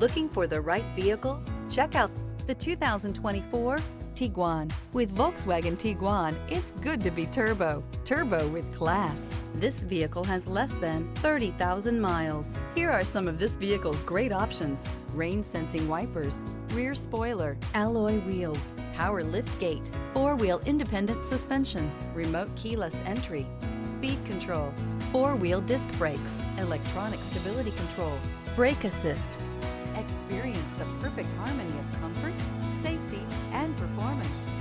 Looking for the right vehicle? Check out the 2024 Tiguan. With Volkswagen Tiguan, it's good to be turbo. Turbo with class. This vehicle has less than 30,000 miles. Here are some of this vehicle's great options: rain-sensing wipers, rear spoiler, alloy wheels, power liftgate, four-wheel independent suspension, remote keyless entry, speed control, four-wheel disc brakes, electronic stability control, brake assist. Experience the perfect harmony of comfort, safety, and performance.